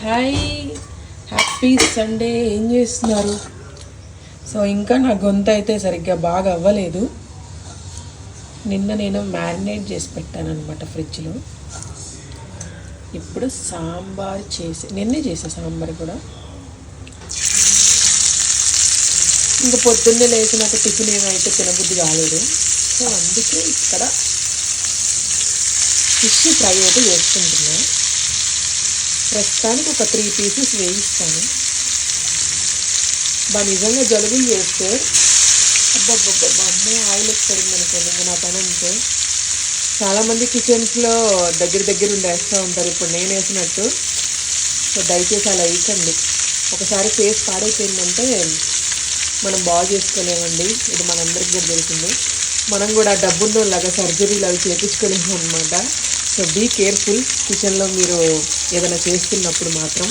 Hi, happy Sunday. ఏం చేస్తున్నారు? So ఇంకా నా గొంతు అయితే సరిగ్గా బాగా అవ్వలేదు. నిన్న నేను మ్యారినేట్ చేసి పెట్టాను అనమాట ఫ్రిడ్జ్లో. ఇప్పుడు సాంబార్ నిన్నే చేసే సాంబార్ కూడా. ఇంకా పొద్దున్నే లేచి నాకు టిఫిన్ ఏమైతే తినబుద్ధి కాలేదు. సో అందుకే ఇక్కడ ఫిష్ ఫ్రై అయితే చేసుకుంటున్నా. ప్రస్తుతానికి ఒక 3 పీసెస్ వేయిస్తాను. నిజంగా జలుబులు చేస్తే అమ్మే ఆయిల్ పడింది అనుకోండి, ఇంకా నా పని అంతే. చాలామంది కిచెన్స్లో దగ్గర ఉండి వేస్తూ ఉంటారు, ఇప్పుడు నేను వేసినట్టు. సో దయచేసి అలా వేయకండి. ఒకసారి ఫేస్ పాడైపోయిందంటే మనం బాగు చేసుకోలేమండి. ఇది మనందరికి కూడా తెలిసింది. మనం కూడా డబ్బున్నోళ్ళలాగా సర్జరీలు అవి చేయించుకోలేము అనమాట. సో బీ కేర్ఫుల్ కిచెన్లో మీరు ఏదైనా చేస్తున్నప్పుడు మాత్రం.